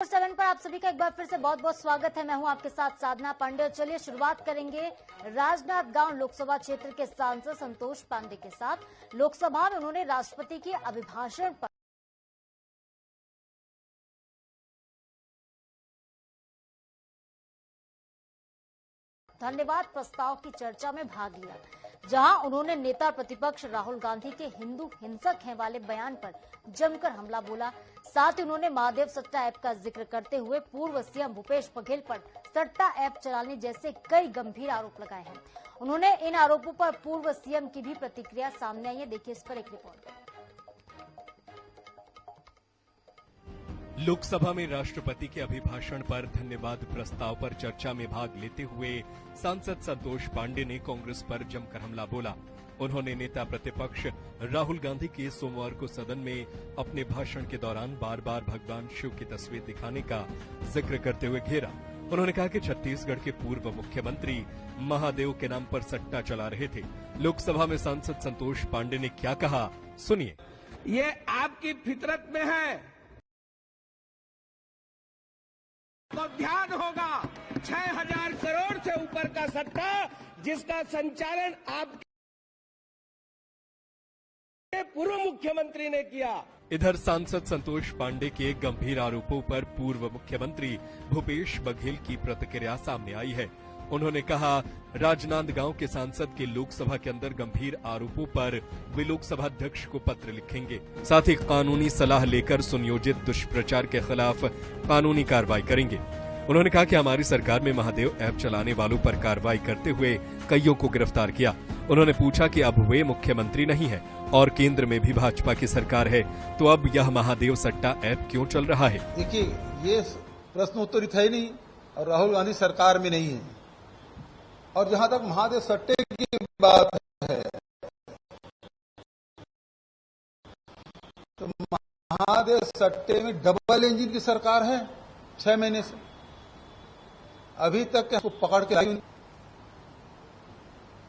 7 पर आप सभी का एक बार फिर से बहुत बहुत स्वागत है। मैं हूं आपके साथ साधना पांडे। चलिए शुरुआत करेंगे राजनांदगांव लोकसभा क्षेत्र के सांसद संतोष पांडे के साथ। लोकसभा में उन्होंने राष्ट्रपति के अभिभाषण पर धन्यवाद प्रस्ताव की चर्चा में भाग लिया, जहां उन्होंने नेता प्रतिपक्ष राहुल गांधी के हिंदू हिंसक हैं वाले बयान पर जमकर हमला बोला। साथ ही उन्होंने महादेव सट्टा ऐप का जिक्र करते हुए पूर्व सीएम भूपेश बघेल पर सट्टा ऐप चलाने जैसे कई गंभीर आरोप लगाए हैं। उन्होंने इन आरोपों पर पूर्व सीएम की भी प्रतिक्रिया सामने आई है। देखिए इस पर एक रिपोर्ट। लोकसभा में राष्ट्रपति के अभिभाषण पर धन्यवाद प्रस्ताव पर चर्चा में भाग लेते हुए सांसद संतोष पांडे ने कांग्रेस पर जमकर हमला बोला। उन्होंने नेता प्रतिपक्ष राहुल गांधी के सोमवार को सदन में अपने भाषण के दौरान बार बार भगवान शिव की तस्वीर दिखाने का जिक्र करते हुए घेरा। उन्होंने कहा कि छत्तीसगढ़ के पूर्व मुख्यमंत्री महादेव के नाम पर सट्टा चला रहे थे। लोकसभा में सांसद संतोष पांडे ने क्या कहा, सुनिए। ये आपकी फितरत में है, तो ध्यान होगा 6000 करोड़ से ऊपर का सट्टा जिसका संचालन आपके पूर्व मुख्यमंत्री ने किया। इधर सांसद संतोष पांडे के गंभीर आरोपों पर पूर्व मुख्यमंत्री भूपेश बघेल की प्रतिक्रिया सामने आई है। उन्होंने कहा, राजनांदगांव के सांसद के लोकसभा के अंदर गंभीर आरोपों पर वे लोकसभा अध्यक्ष को पत्र लिखेंगे। साथ ही कानूनी सलाह लेकर सुनियोजित दुष्प्रचार के खिलाफ कानूनी कार्रवाई करेंगे। उन्होंने कहा कि हमारी सरकार में महादेव ऐप चलाने वालों पर कार्रवाई करते हुए कईयों को गिरफ्तार किया। उन्होंने पूछा कि अब वे मुख्यमंत्री नहीं है और केंद्र में भी भाजपा की सरकार है, तो अब यह महादेव सट्टा ऐप क्यों चल रहा है। देखिए, ये प्रश्न उत्तरित है नहीं और राहुल गांधी सरकार में नहीं है। और जहां तक महादेव सट्टे की बात है, तो महादेव सट्टे में डबल इंजन की सरकार है 6 महीने से। अभी तक उसको पकड़ के लाई नहीं,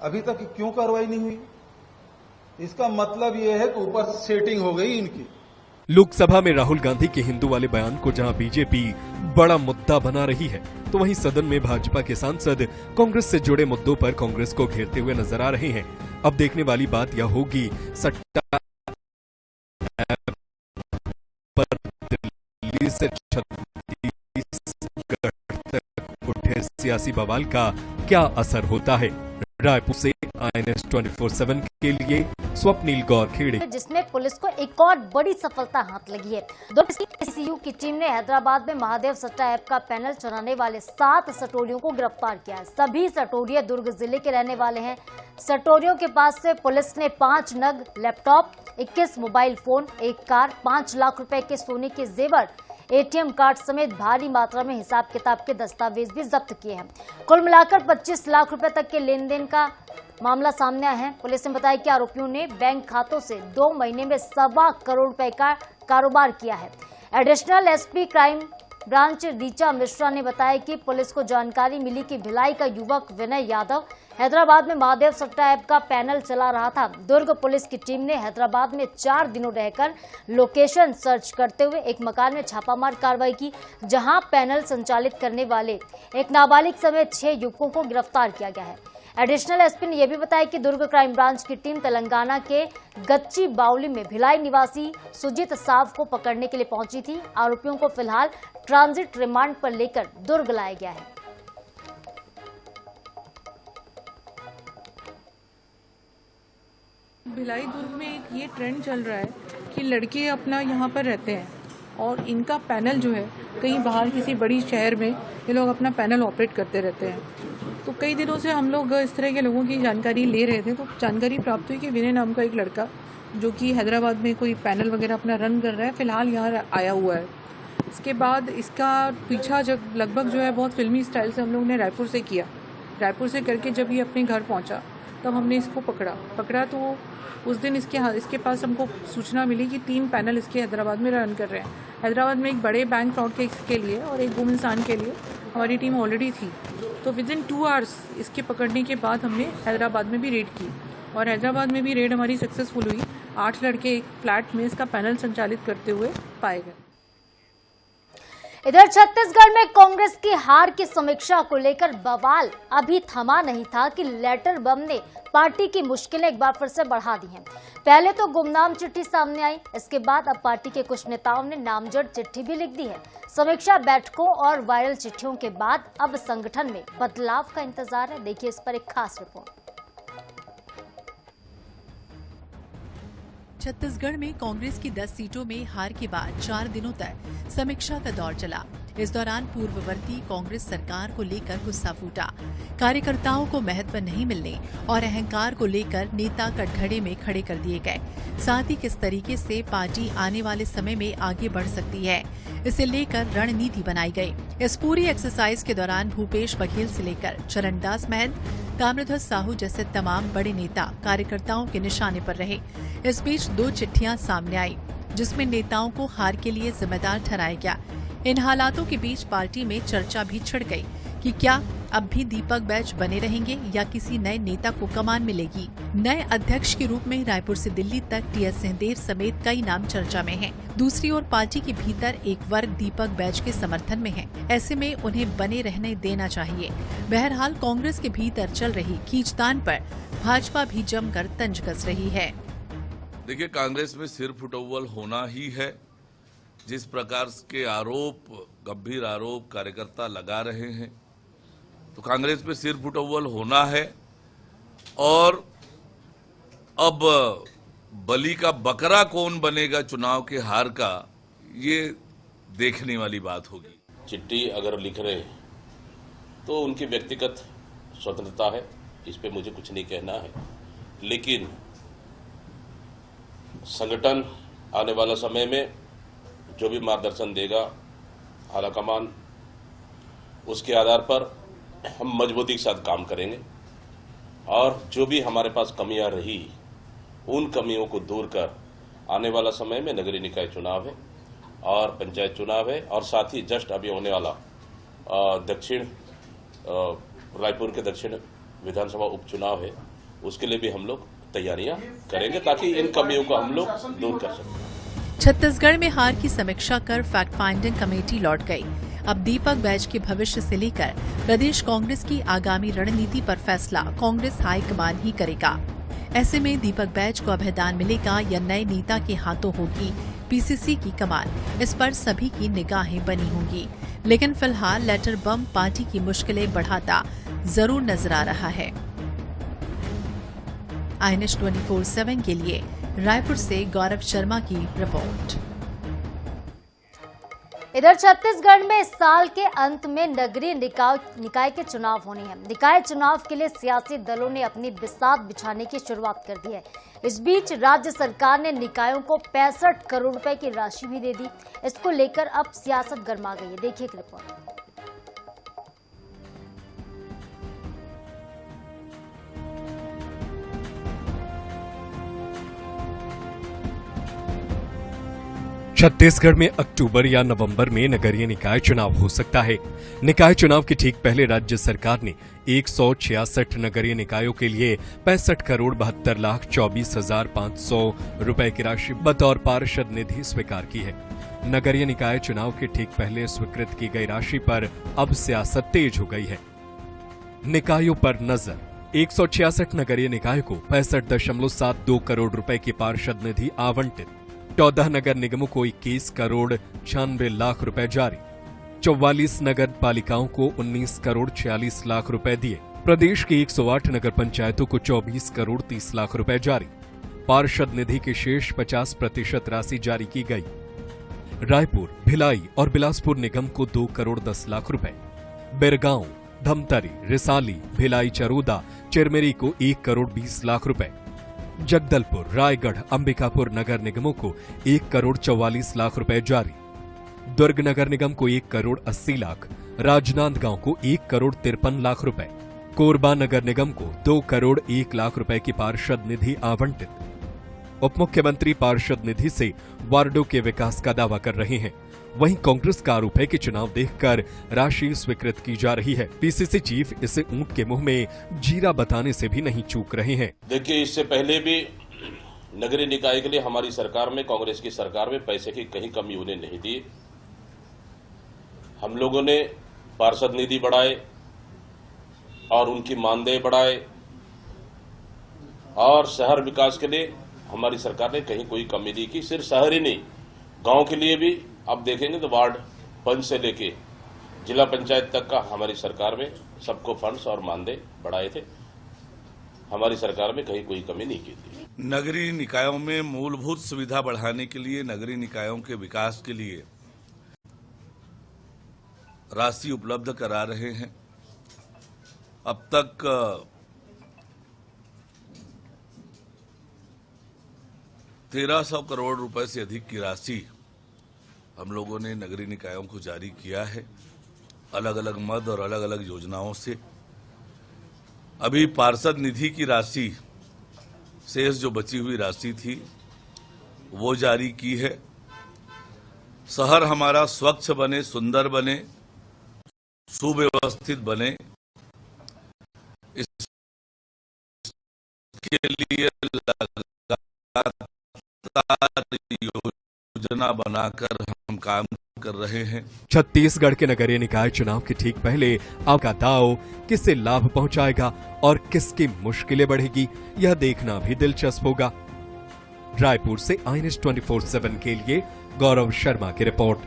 अभी तक क्यों कार्रवाई नहीं हुई? इसका मतलब यह है कि ऊपर से सेटिंग हो गई इनकी। लोकसभा में राहुल गांधी के हिंदू वाले बयान को जहां बीजेपी बड़ा मुद्दा बना रही है, तो वहीं सदन में भाजपा के सांसद कांग्रेस से जुड़े मुद्दों पर कांग्रेस को घेरते हुए नजर आ रहे हैं। अब देखने वाली बात यह होगी, सट्टा ऐप पर दिल्ली से छत्तीसगढ़ तक उठे सियासी बवाल का क्या असर होता है। रायपुर से INS 24/7 के लिए स्वप्निल गौर खेड़े। जिसमें पुलिस को एक और बड़ी सफलता हाथ लगी है। सीयू की टीम ने हैदराबाद में महादेव सट्टा ऐप का पैनल चलाने वाले 7 सटोरियों को गिरफ्तार किया है। सभी सटोरिये दुर्ग जिले के रहने वाले हैं। सटोरियों के पास से पुलिस ने 5 नग laptop, 21 mobile phone, 1 car, 5 lakh रुपए के सोने के जेवर, ATM कार्ड समेत भारी मात्रा में हिसाब किताब के दस्तावेज भी जब्त किए हैं। कुल मिलाकर 25 लाख रुपए तक के लेन देन का मामला सामने आया है। पुलिस ने बताया कि आरोपियों ने बैंक खातों से 2 महीने में 1.25 करोड़ रुपए का कारोबार किया है। Additional SP crime branch Richa Mishra ने बताया कि पुलिस को जानकारी मिली कि भिलाई का युवक विनय यादव हैदराबाद में महादेव सट्टा ऐप का पैनल चला रहा था। दुर्ग पुलिस की टीम ने हैदराबाद में 4 दिनों रहकर लोकेशन सर्च करते हुए एक मकान में छापामार कार्रवाई की, जहां पैनल संचालित करने वाले एक नाबालिग समेत 6 युवकों को गिरफ्तार किया गया है। एडिशनल SP ने यह भी बताया कि दुर्ग क्राइम ब्रांच की टीम तेलंगाना के गच्ची बाउली में भिलाई निवासी सुजीत साव को पकड़ने के लिए पहुंची थी। आरोपियों को फिलहाल ट्रांजिट रिमांड पर लेकर दुर्ग लाया गया है। भिलाई दुर्ग में एक ये ट्रेंड चल रहा है कि लड़के अपना यहाँ पर रहते हैं और इनका पैनल जो है कहीं बाहर किसी बड़ी शहर में ये लोग अपना पैनल ऑपरेट करते रहते हैं। तो कई दिनों से हम लोग इस तरह के लोगों की जानकारी ले रहे थे, तो जानकारी प्राप्त हुई कि विनय नाम का एक लड़का जो कि हैदराबाद में कोई पैनल वगैरह अपना रन कर रहा है, फिलहाल यहाँ आया हुआ है। इसके बाद इसका पीछा जब लगभग जो है बहुत फिल्मी स्टाइल से हम लोग ने रायपुर से किया। रायपुर से करके जब ये अपने घर पहुँचा तब हमने इसको पकड़ा तो उस दिन इसके पास हमको सूचना मिली कि 3 पैनल इसके हैदराबाद में रन कर रहे हैं। हैदराबाद में एक बड़े बैंक फ्रॉड केस के लिए और एक गुम इंसान के लिए हमारी टीम ऑलरेडी थी। तो विदिन 2 आवर्स इसके पकड़ने के बाद हमने हैदराबाद में भी रेड की और हैदराबाद में भी रेड हमारी सक्सेसफुल हुई। 8 लड़के एक फ्लैट में इसका पैनल संचालित करते हुए पाए गए। इधर छत्तीसगढ़ में कांग्रेस की हार की समीक्षा को लेकर बवाल अभी थमा नहीं था कि लेटर बम ने पार्टी की मुश्किलें एक बार फिर से बढ़ा दी हैं। पहले तो गुमनाम चिट्ठी सामने आई, इसके बाद अब पार्टी के कुछ नेताओं ने नामजद चिट्ठी भी लिख दी है। समीक्षा बैठकों और वायरल चिट्ठियों के बाद अब संगठन में बदलाव का इंतजार है। देखिए इस पर एक खास रिपोर्ट। छत्तीसगढ़ में कांग्रेस की 10 सीटों में हार के बाद 4 दिनों तक समीक्षा का दौर चला। इस दौरान पूर्ववर्ती कांग्रेस सरकार को लेकर गुस्सा फूटा। कार्यकर्ताओं को महत्व नहीं मिलने और अहंकार को लेकर नेता कटघरे में खड़े कर दिए गए। साथ ही किस तरीके से पार्टी आने वाले समय में आगे बढ़ सकती है, इसे लेकर रणनीति बनाई गई। इस पूरी एक्सरसाइज के दौरान भूपेश बघेल से लेकर चरणदास महंत, ताम्रध्वज साहू जैसे तमाम बड़े नेता कार्यकर्ताओं के निशाने पर रहे। इस बीच 2 चिट्ठियां सामने आई, जिसमें नेताओं को हार के लिए जिम्मेदार ठहराया गया। इन हालातों के बीच पार्टी में चर्चा भी छिड़ गई कि क्या अब भी दीपक बैज बने रहेंगे या किसी नए नेता को कमान मिलेगी। नए अध्यक्ष के रूप में रायपुर से दिल्ली तक टी.एस. सिंहदेव समेत कई नाम चर्चा में हैं। दूसरी ओर पार्टी के भीतर एक वर्ग दीपक बैज के समर्थन में है। ऐसे में उन्हें बने रहने देना चाहिए। बहरहाल कांग्रेस के भीतर चल रही खींचतान पर भाजपा भी जमकर तंज कस रही है। देखिए, कांग्रेस में सिर फुटौल होना ही है। जिस प्रकार के आरोप, गंभीर आरोप कार्यकर्ता लगा रहे हैं, तो कांग्रेस में सिर फुटौल होना है। और अब बलि का बकरा कौन बनेगा चुनाव के हार का, ये देखने वाली बात होगी। चिट्ठी अगर लिख रहे तो उनकी व्यक्तिगत स्वतंत्रता है, इस पे मुझे कुछ नहीं कहना है। लेकिन संगठन आने वाला समय में जो भी मार्गदर्शन देगा आलाकमान, उसके आधार पर हम मजबूती के साथ काम करेंगे और जो भी हमारे पास कमियां रही उन कमियों को दूर कर आने वाला समय में नगरीय निकाय चुनाव है और पंचायत चुनाव है और साथ ही जस्ट अभी होने वाला दक्षिण रायपुर के दक्षिण विधानसभा उपचुनाव है, उसके लिए भी हम लोग तैयारियां करेंगे ताकि इन कमियों को हम लोग दूर कर सकें। छत्तीसगढ़ में हार की समीक्षा कर फैक्ट फाइंडिंग कमेटी लौट गई। अब दीपक बैज के भविष्य से लेकर प्रदेश कांग्रेस की आगामी रणनीति पर फैसला कांग्रेस हाईकमान ही करेगा। ऐसे में दीपक बैज को अभयदान मिलेगा या नए नेता के हाथों होगी पीसीसी की कमान, इस पर सभी की निगाहें बनी होंगी। लेकिन फिलहाल लेटर बम पार्टी की मुश्किलें बढ़ाता जरूर नजर आ रहा है। INS 24/7 के लिए रायपुर से गौरव शर्मा की रिपोर्ट। इधर छत्तीसगढ़ में इस साल के अंत में नगरीय निकाय के चुनाव होने हैं। निकाय चुनाव के लिए सियासी दलों ने अपनी बिसात बिछाने की शुरुआत कर दी है। इस बीच राज्य सरकार ने निकायों को 65 करोड़ रुपए की राशि भी दे दी। इसको लेकर अब सियासत गर्मा गई है। देखिए एक रिपोर्ट। छत्तीसगढ़ में अक्टूबर या नवंबर में नगरीय निकाय चुनाव हो सकता है। निकाय चुनाव के ठीक पहले राज्य सरकार ने 166 नगरीय निकायों के लिए 65 करोड़ 72,24,500 रुपए की राशि बतौर पार्षद निधि स्वीकार की है। नगरीय निकाय चुनाव के ठीक पहले स्वीकृत की गई राशि पर अब सियासत तेज हो गई है। निकायों पर नजर। 166 नगरीय निकाय को 65.72 करोड़ रुपए की पार्षद निधि आवंटित। 14 नगर निगमों को 21 करोड़ 96 लाख रुपए जारी। 44 नगर पालिकाओं को 19 करोड़ 46 लाख रुपए दिए। प्रदेश की 108 नगर पंचायतों को 24 करोड़ 30 लाख रुपए जारी। पार्षद निधि की शेष 50% राशि जारी की गई। रायपुर, भिलाई और बिलासपुर निगम को 2 करोड़ 10 लाख रुपए। बिरगांव, धमतरी, रिसाली, भिलाई, चरोदा, चिरमिरी को 1 करोड़ 20 लाख रुपए। जगदलपुर, रायगढ़, अंबिकापुर नगर निगमों को 1 करोड़ 44 लाख रुपए जारी। दुर्ग नगर निगम को 1 करोड़ 80 लाख, राजनांदगांव को 1 करोड़ 53 लाख रुपए, कोरबा नगर निगम को 2 करोड़ 1 लाख रुपए की पार्षद निधि आवंटित। उप मुख्यमंत्री पार्षद निधि से वार्डों के विकास का दावा कर रहे हैं। वहीं कांग्रेस का आरोप है कि चुनाव देखकर राशि स्वीकृत की जा रही है। पीसीसी चीफ इसे ऊंट के मुंह में जीरा बताने से भी नहीं चूक रहे हैं। देखिए, इससे पहले भी नगरीय निकाय के लिए हमारी सरकार में, कांग्रेस की सरकार में पैसे की कहीं कमी उन्हें नहीं दी। हम लोगों ने पार्षद निधि बढ़ाए और उनकी मानदेय बढ़ाए और शहर विकास के लिए हमारी सरकार ने कहीं कोई कमी नहीं की। सिर्फ शहर ही नहीं, गांव के लिए भी आप देखेंगे तो वार्ड पंच से लेके जिला पंचायत तक का हमारी सरकार में सबको फंड्स और मानदेय बढ़ाए थे। हमारी सरकार में कहीं कोई कमी नहीं की थी। नगरीय निकायों में मूलभूत सुविधा बढ़ाने के लिए, नगरीय निकायों के विकास के लिए राशि उपलब्ध करा रहे हैं। अब तक 1300 करोड़ रुपए से अधिक की राशि हम लोगों ने नगरीय निकायों को जारी किया है, अलग अलग मद और अलग अलग योजनाओं से। अभी पार्षद निधि की राशि शेष जो बची हुई राशि थी वो जारी की है। शहर हमारा स्वच्छ बने, सुंदर बने, सुव्यवस्थित बने, इसके लिए लगातार योजना बनाकर हम काम कर रहे हैं। छत्तीसगढ़ के नगरीय निकाय चुनाव के ठीक पहले आपका दाव किससे लाभ पहुंचाएगा और किसकी मुश्किलें बढ़ेगी, यह देखना भी दिलचस्प होगा। रायपुर से INS 24/7 के लिए गौरव शर्मा की रिपोर्ट।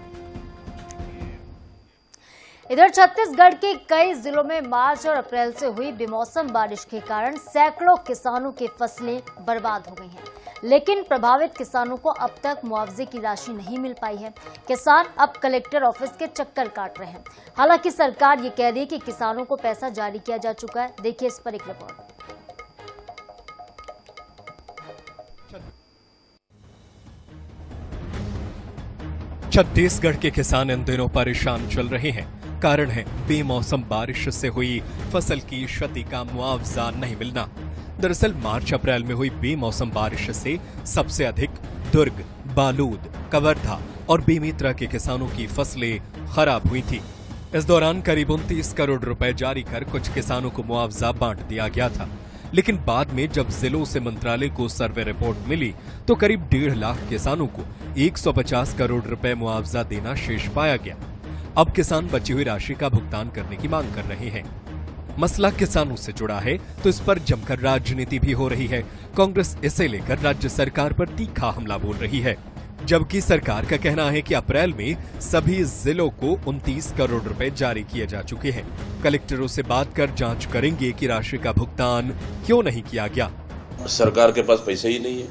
इधर छत्तीसगढ़ के कई जिलों में मार्च और अप्रैल से हुई बेमौसम बारिश के कारण सैकड़ों किसानों की फसलें बर्बाद हो गई हैं, लेकिन प्रभावित किसानों को अब तक मुआवजे की राशि नहीं मिल पाई है। किसान अब कलेक्टर ऑफिस के चक्कर काट रहे हैं। हालांकि सरकार ये कह रही है कि किसानों को पैसा जारी किया जा चुका है। देखिए इस पर एक रिपोर्ट। छत्तीसगढ़ के किसान इन दिनों परेशान चल रहे हैं। कारण है बेमौसम बारिश से हुई फसल की क्षति का मुआवजा नहीं मिलना। दरअसल मार्च अप्रैल में हुई बेमौसम बारिश से सबसे अधिक दुर्ग, बालोद, कवर्धा और बेमेतरा के किसानों की फसलें खराब हुई थी। इस दौरान करीब 29 करोड़ रुपए जारी कर कुछ किसानों को मुआवजा बांट दिया गया था, लेकिन बाद में जब जिलों से मंत्रालय को सर्वे रिपोर्ट मिली तो करीब 1.5 लाख किसानों को 150 करोड़ रुपए मुआवजा देना शेष पाया गया। अब किसान बची हुई राशि का भुगतान करने की मांग कर रहे हैं। मसला किसानों से जुड़ा है तो इस पर जमकर राजनीति भी हो रही है। कांग्रेस इसे लेकर राज्य सरकार पर तीखा हमला बोल रही है, जबकि सरकार का कहना है कि अप्रैल में सभी जिलों को 29 करोड़ रुपए जारी किए जा चुके हैं। कलेक्टरों से बात कर जांच करेंगे कि राशि का भुगतान क्यों नहीं किया गया। सरकार के पास पैसे ही नहीं है,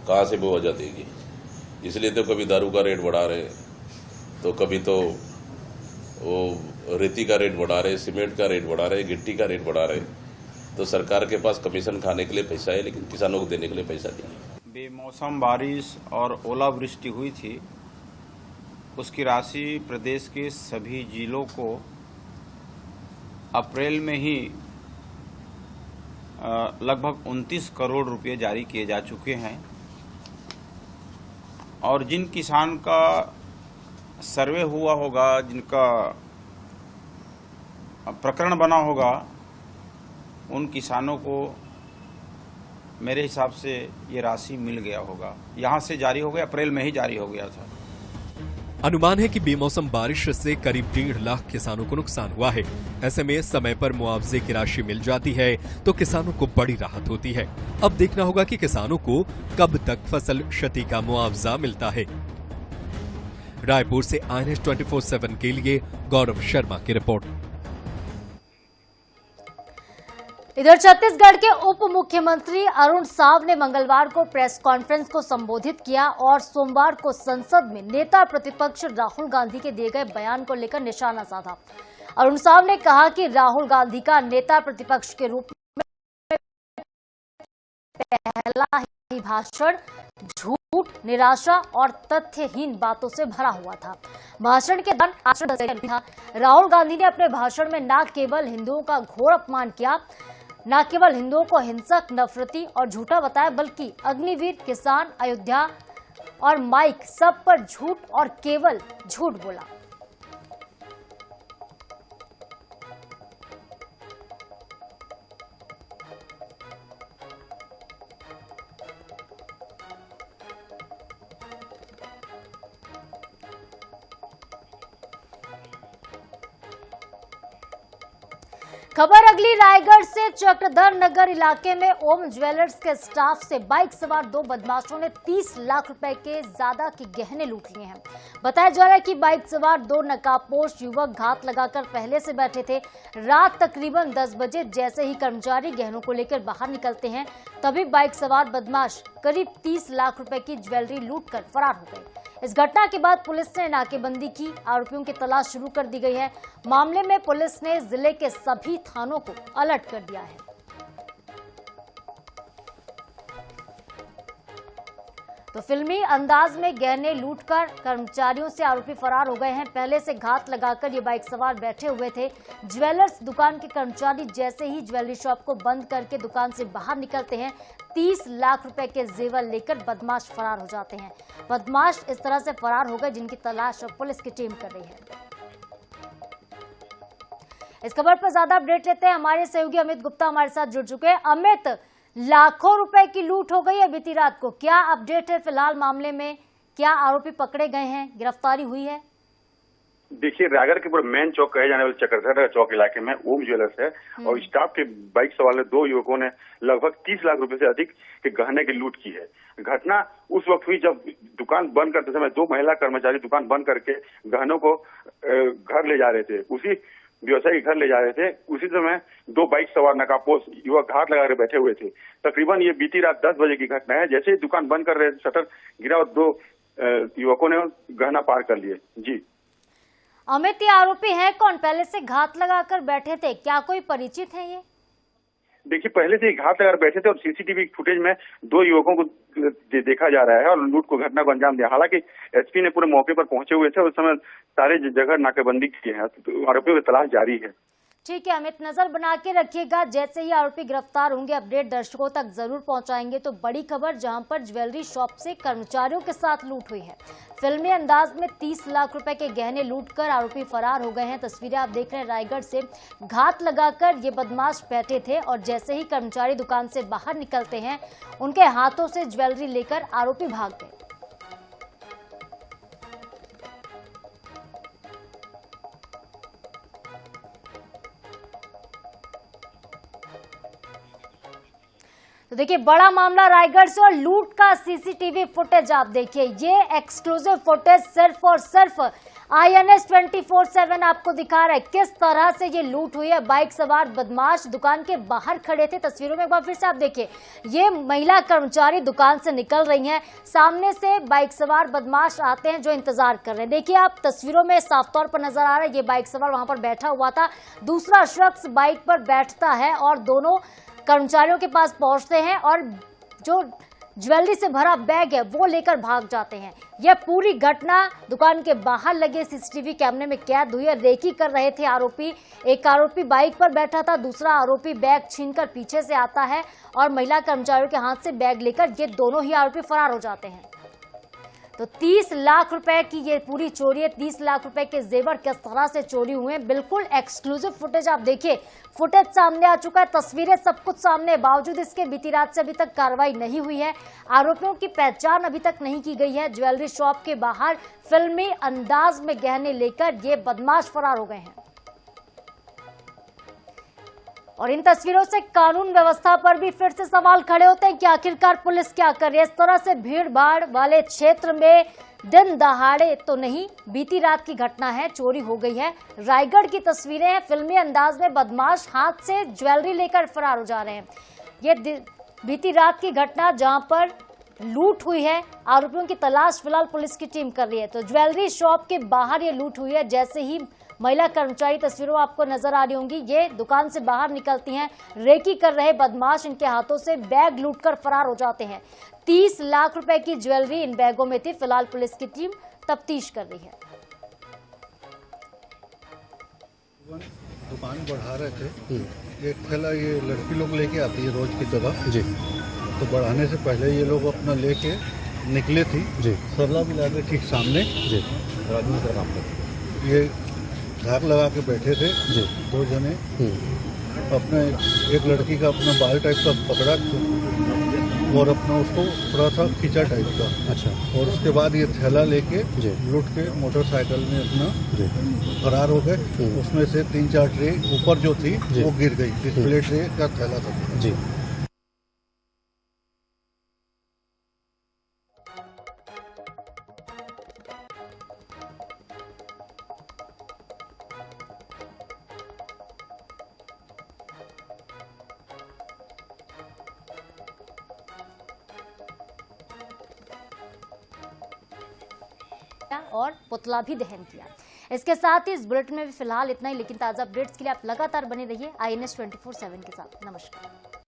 कहां से वो वजह देगी। इसलिए तो कभी दारू का रेट बढ़ा रहे, तो कभी तो वो रेती का रेट बढ़ा रहे, सीमेंट का रेट बढ़ा रहे, गिट्टी का रेट बढ़ा रहे। तो सरकार के पास कमीशन खाने के लिए पैसा है, लेकिन किसानों को देने के लिए पैसा नहीं है। बेमौसम बारिश और ओलावृष्टि हुई थी, उसकी राशि प्रदेश के सभी जिलों को अप्रैल में ही लगभग 29 करोड़ रुपए जारी किए जा चुके हैं। और जिन किसान का सर्वे हुआ होगा, जिनका प्रकरण बना होगा, उन किसानों को मेरे हिसाब से ये राशि मिल गया होगा। यहाँ से जारी हो गया, अप्रैल में ही जारी हो गया था। अनुमान है कि बेमौसम बारिश से करीब 1.5 लाख किसानों को नुकसान हुआ है। ऐसे में समय पर मुआवजे की राशि मिल जाती है तो किसानों को बड़ी राहत होती है। अब देखना होगा कि किसानों को कब तक फसल क्षति का मुआवजा मिलता है। रायपुर से INS 24/7 के लिए गौरव शर्मा की रिपोर्ट। इधर छत्तीसगढ़ के उप मुख्यमंत्री अरुण साव ने मंगलवार को प्रेस कॉन्फ्रेंस को संबोधित किया और सोमवार को संसद में नेता प्रतिपक्ष राहुल गांधी के दिए गए बयान को लेकर निशाना साधा। अरुण साव ने कहा कि राहुल गांधी का नेता प्रतिपक्ष के रूप में पहला ही भाषण झूठ, निराशा और तथ्यहीन बातों से भरा हुआ था। भाषण के दौरान राहुल गांधी ने अपने भाषण में न केवल हिंदुओं का घोर अपमान किया, न केवल हिंदुओं को हिंसक, नफरती और झूठा बताया, बल्कि अग्निवीर, किसान, अयोध्या और माइक सब पर झूठ और केवल झूठ बोला। खबर अगली रायगढ़ से। चक्रधर नगर इलाके में ओम ज्वेलर्स के स्टाफ से बाइक सवार 2 बदमाशों ने 30 लाख रुपए के ज्यादा के गहने लूट लिए हैं। बताया जा रहा है कि बाइक सवार 2 नकाबपोश युवक घात लगाकर पहले से बैठे थे। रात तकरीबन 10 बजे जैसे ही कर्मचारी गहनों को लेकर बाहर निकलते हैं, तभी बाइक सवार बदमाश करीब 30 लाख रुपए की ज्वेलरी लूटकर फरार हो गए। इस घटना के बाद पुलिस ने नाकेबंदी की, आरोपियों की तलाश शुरू कर दी गई है। मामले में पुलिस ने जिले के सभी थानों को अलर्ट कर दिया है। तो फिल्मी अंदाज में गहने लूटकर कर्मचारियों से आरोपी फरार हो गए हैं। पहले से घात लगाकर ये बाइक सवार बैठे हुए थे। ज्वेलर्स दुकान के कर्मचारी जैसे ही ज्वेलरी शॉप को बंद करके दुकान से बाहर निकलते हैं, 30 लाख रुपए के जेवर लेकर बदमाश फरार हो जाते हैं। बदमाश इस तरह से फरार हो गए जिनकी तलाश पुलिस की टीम कर रही है। इस खबर पर ज्यादा अपडेट लेते हैं, हमारे सहयोगी अमित गुप्ता हमारे साथ जुड़ चुके हैं। अमित, लाखों रुपए की लूट हो गई है बीती रात को, क्या अपडेट है फिलहाल मामले में? क्या आरोपी पकड़े गए हैं, गिरफ्तारी हुई है? देखिए, रायगढ़ के पूरे मेन चौक कहे जाने वाले चक्रधर चौक इलाके में ओम ज्वेलर्स है और स्टाफ के बाइक सवार 2 युवकों ने लगभग 30 लाख रुपए से अधिक के गहने की लूट की है। घटना उस वक्त हुई जब दुकान बंद करते समय 2 महिला कर्मचारी दुकान बंद करके गहनों को घर ले जा रहे थे। उसी व्यवसायी घर ले जा रहे थे, उसी समय 2 बाइक सवार नकाबपोश युवक घात लगाकर बैठे हुए थे। तकरीबन ये बीती रात 10 बजे की घटना है। जैसे ही दुकान बंद कर रहे थे, शटर गिरा और 2 युवकों ने गहना पार कर लिए। जी अमित, ये आरोपी है कौन? पहले से घात लगाकर बैठे थे, क्या कोई परिचित है ये? देखिए, पहले से ही घात लगाकर बैठे थे और सीसीटीवी फुटेज में 2 युवकों को देखा जा रहा है और लूट को घटना को अंजाम दिया। हालांकि एसपी ने पूरे मौके पर पहुंचे हुए थे और उस समय सारे जगह नाकेबंदी की है, तो आरोपियों की तलाश जारी है। ठीक है अमित, नजर बना के रखिएगा। जैसे ही आरोपी गिरफ्तार होंगे अपडेट दर्शकों तक जरूर पहुंचाएंगे। तो बड़ी खबर जहां पर ज्वेलरी शॉप से कर्मचारियों के साथ लूट हुई है। फिल्मी अंदाज में 30 लाख रुपए के गहने लूटकर आरोपी फरार हो गए हैं। तस्वीरें आप देख रहे हैं, रायगढ़ से घात लगाकर ये बदमाश बैठे थे और जैसे ही कर्मचारी दुकान से बाहर निकलते हैं, उनके हाथों से ज्वेलरी लेकर आरोपी भाग गए। तो देखिए, बड़ा मामला रायगढ़ से और लूट का सीसीटीवी फुटेज आप देखिए। ये एक्सक्लूसिव फुटेज सिर्फ और सिर्फ INS 24/7 आपको दिखा रहा है किस तरह से ये लूट हुई है। बाइक सवार बदमाश दुकान के बाहर खड़े थे। तस्वीरों में एक बार फिर से आप देखिए, ये महिला कर्मचारी दुकान से निकल रही हैं, सामने से बाइक सवार बदमाश आते हैं जो इंतजार कर रहे हैं। देखिए, आप तस्वीरों में साफ तौर पर नजर आ रहा है, ये बाइक सवार वहां पर बैठा हुआ था, दूसरा शख्स बाइक पर बैठता है और दोनों कर्मचारियों के पास पहुंचते हैं और जो ज्वेलरी से भरा बैग है वो लेकर भाग जाते हैं। यह पूरी घटना दुकान के बाहर लगे सीसीटीवी कैमरे में कैद हुई है। रेकी कर रहे थे आरोपी, एक आरोपी बाइक पर बैठा था, दूसरा आरोपी बैग छीनकर पीछे से आता है और महिला कर्मचारियों के हाथ से बैग लेकर ये दोनों ही आरोपी फरार हो जाते हैं। तो 30 लाख रुपए की ये पूरी चोरी है। 30 लाख रुपए के जेवर किस तरह से चोरी हुए हैं, बिल्कुल एक्सक्लूसिव फुटेज आप देखिए। फुटेज सामने आ चुका है, तस्वीरें सब कुछ सामने, बावजूद इसके बीती रात से अभी तक कार्रवाई नहीं हुई है। आरोपियों की पहचान अभी तक नहीं की गई है। ज्वेलरी शॉप के बाहर फिल्मी अंदाज में गहने लेकर ये बदमाश फरार हो गए हैं और इन तस्वीरों से कानून व्यवस्था पर भी फिर से सवाल खड़े होते हैं कि आखिरकार पुलिस क्या कर रही है। इस तरह से भीड़ भाड़ वाले क्षेत्र में दिन दहाड़े तो नहीं, बीती रात की घटना है, चोरी हो गई है। रायगढ़ की तस्वीरें हैं, फिल्मी अंदाज में बदमाश हाथ से ज्वेलरी लेकर फरार हो जा रहे हैं। ये बीती रात की घटना जहां पर लूट हुई है, आरोपियों की तलाश फिलहाल पुलिस की टीम कर रही है। तो ज्वेलरी शॉप के बाहर ये लूट हुई है। जैसे ही महिला कर्मचारी तस्वीरों आपको नजर आ रही होंगी, ये दुकान से बाहर निकलती हैं, रेकी कर रहे बदमाश इनके हाथों से बैग लूटकर फरार हो जाते हैं। 30 लाख रुपए की ज्वेलरी इन बैगों में थी। फिलहाल पुलिस की टीम तफ्तीश कर रही है। दुकान बढ़ा रहे थे, एक थैला ये लड़की लोग लेके आती है रोज की तरह जी, तो बढ़ाने से पहले ये लोग अपना लेके निकले थी जी, सरला मिला के ठीक सामने जी, ये धाक लगा के बैठे थे जी, 2 जने अपने एक लड़की का अपना बाल टाइप का पकड़ा, और अपना उसको थोड़ा सा खींचा टाइप का। अच्छा। और उसके बाद ये थैला लेके लूट के मोटरसाइकिल में अपना फरार हो गए। उसमें से 3-4 ट्रे ऊपर जो थी वो गिर गई, डिस्प्ले ट्रे का थैला था जी। और पुतला भी दहन किया। इसके साथ ही इस बुलेटिन में भी फिलहाल इतना ही, लेकिन ताजा अपडेट्स के लिए आप लगातार बने रहिए INS 24/7 के साथ। नमस्कार।